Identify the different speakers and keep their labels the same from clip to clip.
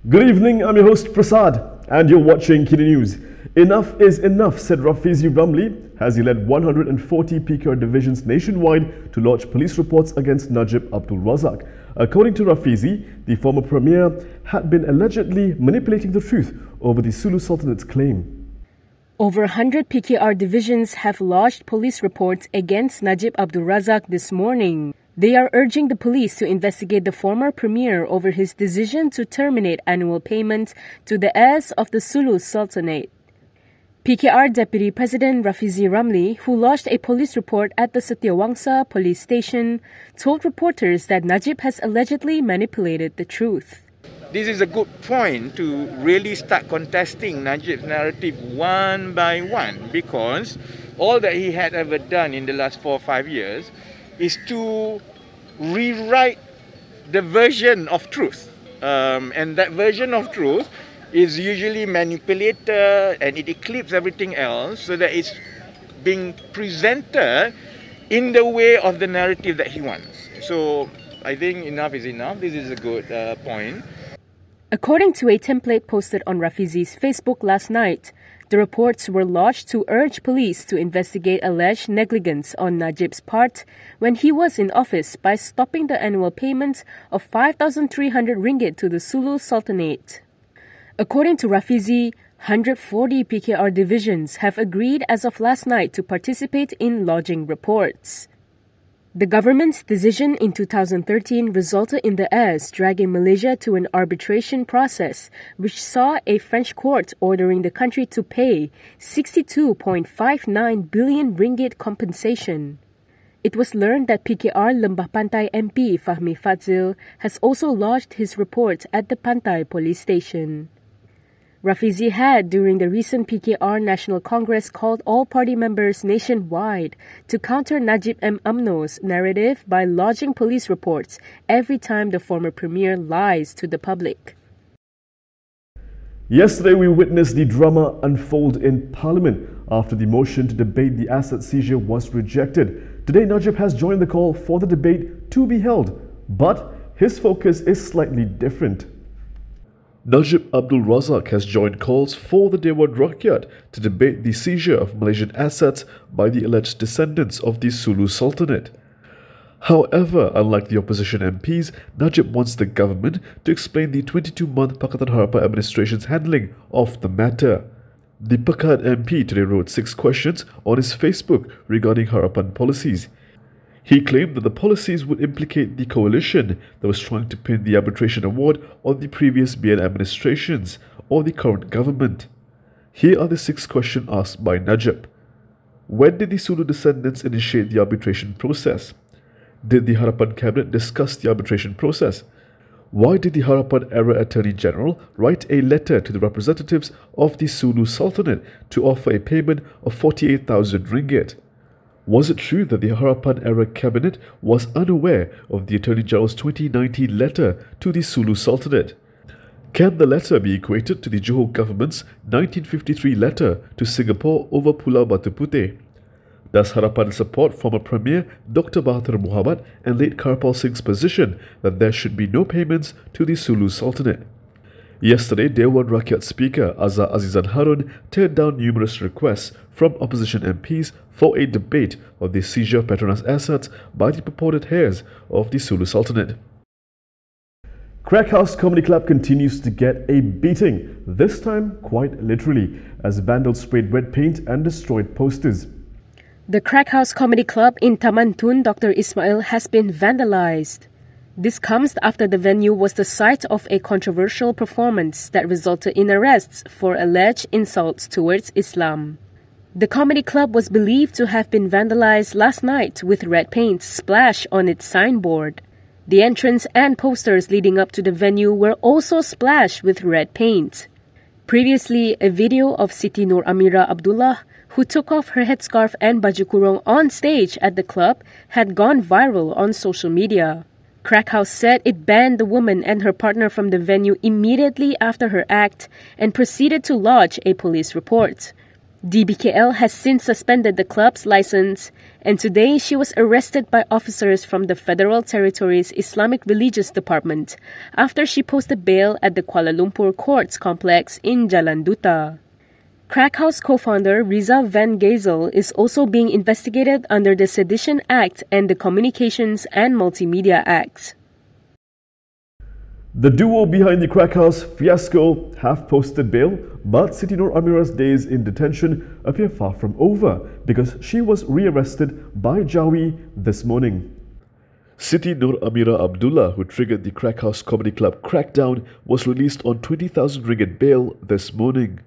Speaker 1: Good evening, I'm your host Prasad and you're watching KiniNews. Enough is enough, said Rafizi Ramli as he led 140 PKR divisions nationwide to lodge police reports against Najib Abdul Razak. According to Rafizi, the former premier had been allegedly manipulating the truth over the Sulu Sultanate's claim.
Speaker 2: Over 100 PKR divisions have lodged police reports against Najib Abdul Razak this morning. They are urging the police to investigate the former premier over his decision to terminate annual payments to the heirs of the Sulu Sultanate. PKR Deputy President Rafizi Ramli, who lodged a police report at the Setiawangsa police station, told reporters that Najib has allegedly manipulated the truth.
Speaker 3: This is a good point to really start contesting Najib's narrative one by one, because all that he had ever done in the last 4 or 5 years is to rewrite the version of truth. And that version of truth is usually manipulated and it eclipses everything else so that it's being presented in the way of the narrative that he wants. So I think enough is enough. This is a good point.
Speaker 2: According to a template posted on Rafizi's Facebook last night, the reports were lodged to urge police to investigate alleged negligence on Najib's part when he was in office by stopping the annual payment of 5,300 ringgit to the Sulu Sultanate. According to Rafizi, 140 PKR divisions have agreed as of last night to participate in lodging reports. The government's decision in 2013 resulted in the heirs dragging Malaysia to an arbitration process, which saw a French court ordering the country to pay 62.59 billion ringgit compensation. It was learned that PKR Lembah Pantai MP Fahmi Fadzil has also lodged his report at the Pantai police station. Rafizi had, during the recent PKR National Congress, called all party members nationwide to counter Najib M. UMNO's narrative by lodging police reports every time the former premier lies to the public.
Speaker 1: Yesterday, we witnessed the drama unfold in Parliament after the motion to debate the asset seizure was rejected. Today, Najib has joined the call for the debate to be held, but his focus is slightly different. Najib Abdul Razak has joined calls for the Dewan Rakyat to debate the seizure of Malaysian assets by the alleged descendants of the Sulu Sultanate. However, unlike the opposition MPs, Najib wants the government to explain the 22-month Pakatan Harapan administration's handling of the matter. The Pekat MP today wrote 6 questions on his Facebook regarding Harapan policies. He claimed that the policies would implicate the coalition that was trying to pin the arbitration award on the previous BN administrations or the current government. Here are the 6 questions asked by Najib. When did the Sulu descendants initiate the arbitration process? Did the Harapan cabinet discuss the arbitration process? Why did the Harapan-era Attorney General write a letter to the representatives of the Sulu Sultanate to offer a payment of 48,000 ringgit? Was it true that the Harapan-era cabinet was unaware of the Attorney General's 2019 letter to the Sulu Sultanate? Can the letter be equated to the Johor government's 1953 letter to Singapore over Pulau Batu Putih? Does Harapan support former Premier Dr. Mahathir Mohamad and late Karpal Singh's position that there should be no payments to the Sulu Sultanate? Yesterday, Dewan Rakyat Speaker Azhar Azizan Harun turned down numerous requests from opposition MPs for a debate of the seizure of Petronas assets by the purported heirs of the Sulu Sultanate. Crack House Comedy Club continues to get a beating, this time quite literally, as vandals sprayed red paint and destroyed posters.
Speaker 2: The Crack House Comedy Club in Taman Tun Dr. Ismail has been vandalized. This comes after the venue was the site of a controversial performance that resulted in arrests for alleged insults towards Islam. The comedy club was believed to have been vandalized last night with red paint splashed on its signboard. The entrance and posters leading up to the venue were also splashed with red paint. Previously, a video of Siti Nur Amira Abdullah, who took off her headscarf and baju kurung on stage at the club, had gone viral on social media. Crack House said it banned the woman and her partner from the venue immediately after her act and proceeded to lodge a police report. DBKL has since suspended the club's license, and today she was arrested by officers from the Federal Territories Islamic Religious Department after she posted bail at the Kuala Lumpur Courts complex in Jalan Duta. Crack House co-founder Riza Van Gazel is also being investigated under the Sedition Act and the Communications and Multimedia Act.
Speaker 1: The duo behind the Crack House fiasco have posted bail, but Siti Nur Amira's days in detention appear far from over because she was re-arrested by Jawi this morning. Siti Nur Amira Abdullah, who triggered the Crack House Comedy Club crackdown, was released on 20,000 ringgit bail this morning.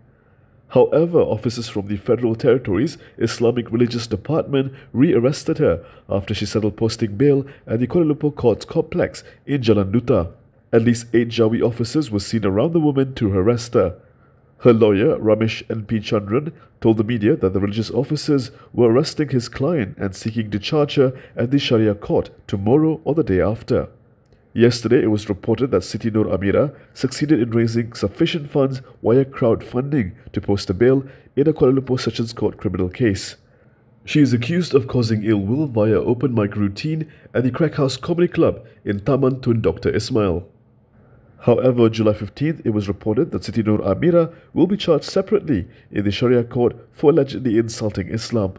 Speaker 1: However, officers from the Federal Territories Islamic Religious Department re-arrested her after she settled posting bail at the Kuala Lumpur Courts complex in Jalan Duta. At least 8 Jawi officers were seen around the woman to arrest her. Her lawyer, Ramesh N.P. Chandran, told the media that the religious officers were arresting his client and seeking to charge her at the Sharia court tomorrow or the day after. Yesterday, it was reported that Siti Nur Amira succeeded in raising sufficient funds via crowdfunding to post a bail in a Kuala Lumpur Sessions Court criminal case. She is accused of causing ill will via open mic routine at the Crack House Comedy Club in Taman Tun Dr. Ismail. However, on July 15th, it was reported that Siti Nur Amira will be charged separately in the Sharia court for allegedly insulting Islam.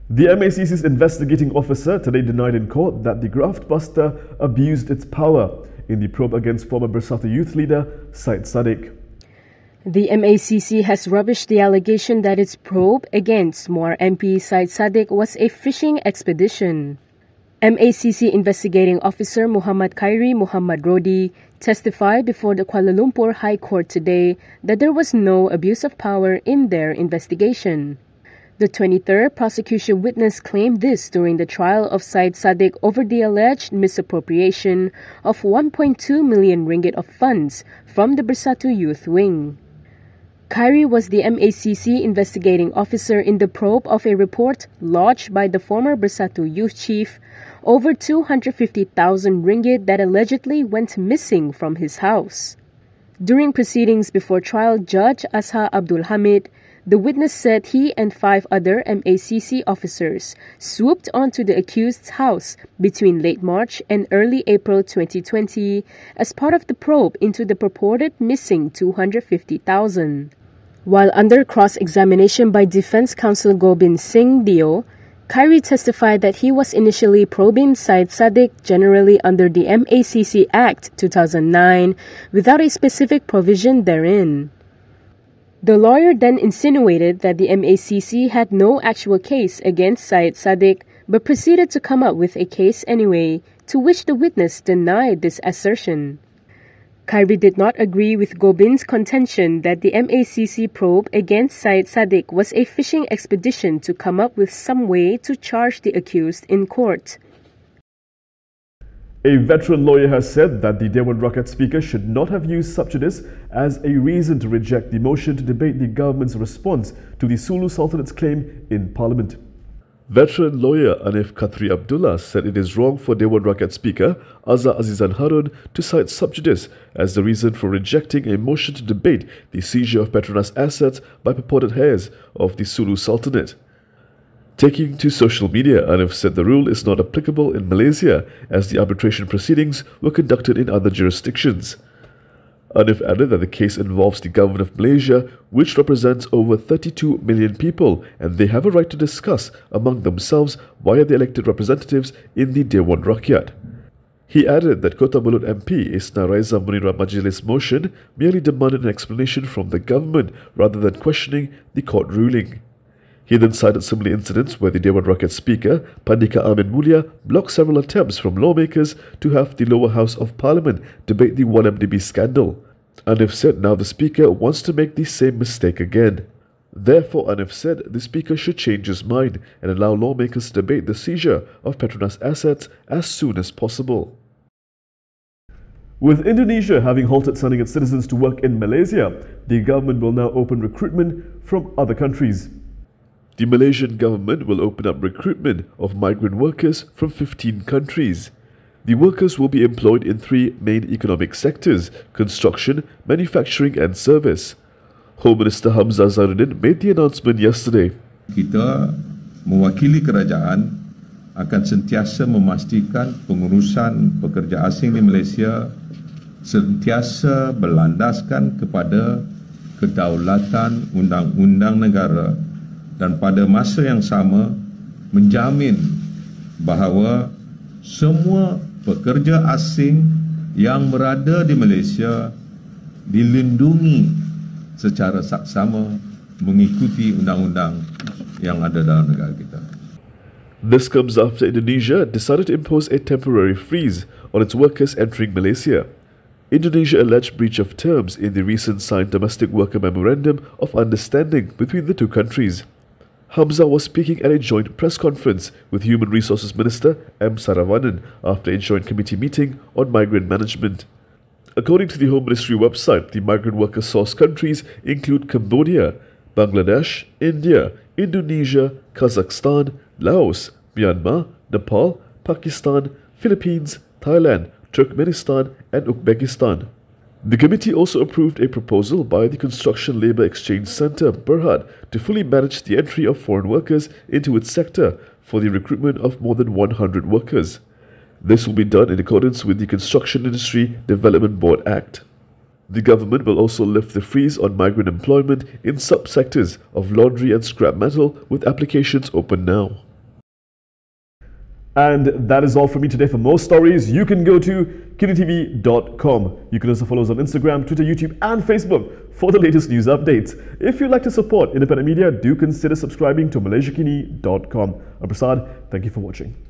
Speaker 1: The MACC's investigating officer today denied in court that the graftbuster abused its power in the probe against former Bersatu youth leader Syed Saddiq.
Speaker 2: The MACC has rubbished the allegation that its probe against Muar MP Syed Saddiq was a fishing expedition. MACC investigating officer Muhammad Khairi Muhammad Rodi testified before the Kuala Lumpur High Court today that there was no abuse of power in their investigation. The 23rd prosecution witness claimed this during the trial of Syed Saddiq over the alleged misappropriation of 1.2 million ringgit of funds from the Bersatu Youth Wing. Khairi was the MACC investigating officer in the probe of a report lodged by the former Bersatu youth chief over 250,000 ringgit that allegedly went missing from his house. During proceedings before trial judge Asha Abdul Hamid, the witness said he and 5 other MACC officers swooped onto the accused's house between late March and early April 2020 as part of the probe into the purported missing 250,000. While under cross-examination by Defence Counsel Gobind Singh Dio, Khairi testified that he was initially probing Syed Saddiq generally under the MACC Act 2009 without a specific provision therein. The lawyer then insinuated that the MACC had no actual case against Syed Saddiq but proceeded to come up with a case anyway, to which the witness denied this assertion. Khairi did not agree with Gobind's contention that the MACC probe against Syed Saddiq was a fishing expedition to come up with some way to charge the accused in court.
Speaker 1: A veteran lawyer has said that the Dewan Rakyat Speaker should not have used subsidies as a reason to reject the motion to debate the government's response to the Sulu Sultanate's claim in Parliament. Veteran lawyer Anif Khatri Abdullah said it is wrong for Dewan Rakyat Speaker Azza Azizan Harun to cite subsidies as the reason for rejecting a motion to debate the seizure of Petronas assets by purported heirs of the Sulu Sultanate. Taking to social media, Anif said the rule is not applicable in Malaysia as the arbitration proceedings were conducted in other jurisdictions. Anif added that the case involves the government of Malaysia, which represents over 32 million people, and they have a right to discuss among themselves via the elected representatives in the Dewan Rakyat. He added that Kota Mulut MP Isna Raiza Munira Majlis motion merely demanded an explanation from the government rather than questioning the court ruling. He then cited similar incidents where the Dewan Rakyat Speaker, Pandika Amin Mulia, blocked several attempts from lawmakers to have the lower house of parliament debate the 1MDB scandal. Anif said now the Speaker wants to make the same mistake again. Therefore, Anif said the Speaker should change his mind and allow lawmakers to debate the seizure of Petronas assets as soon as possible. With Indonesia having halted sending its citizens to work in Malaysia, the government will now open recruitment from other countries. The Malaysian government will open up recruitment of migrant workers from 15 countries. The workers will be employed in 3 main economic sectors: construction, manufacturing and service. Home Minister Hamzah Zahruddin made the announcement yesterday.
Speaker 4: Kita mewakili kerajaan akan sentiasa memastikan pengurusan pekerja asing di Malaysia sentiasa berlandaskan kepada kedaulatan undang-undang negara dan pada masa yang sama menjamin bahawa semua pekerja asing yang berada di Malaysia dilindungi secara saksama mengikuti undang-undang yang ada dalam negara kita.
Speaker 1: This comes after Indonesia decided to impose a temporary freeze on its workers entering Malaysia. Indonesia alleged breach of terms in the recent signed Domestic Worker Memorandum of Understanding between the two countries. Hamzah was speaking at a joint press conference with Human Resources Minister M. Saravanan after a joint committee meeting on migrant management. According to the Home Ministry website, the migrant worker source countries include Cambodia, Bangladesh, India, Indonesia, Kazakhstan, Laos, Myanmar, Nepal, Pakistan, Philippines, Thailand, Turkmenistan and Uzbekistan. The committee also approved a proposal by the Construction Labour Exchange Centre, Berhad, to fully manage the entry of foreign workers into its sector for the recruitment of more than 100 workers. This will be done in accordance with the Construction Industry Development Board Act. The government will also lift the freeze on migrant employment in subsectors of laundry and scrap metal with applications open now. And that is all from me today. For more stories, you can go to KiniTV.com. You can also follow us on Instagram, Twitter, YouTube and Facebook for the latest news updates. If you'd like to support independent media, do consider subscribing to Malaysiakini.com. I'm Prasad. Thank you for watching.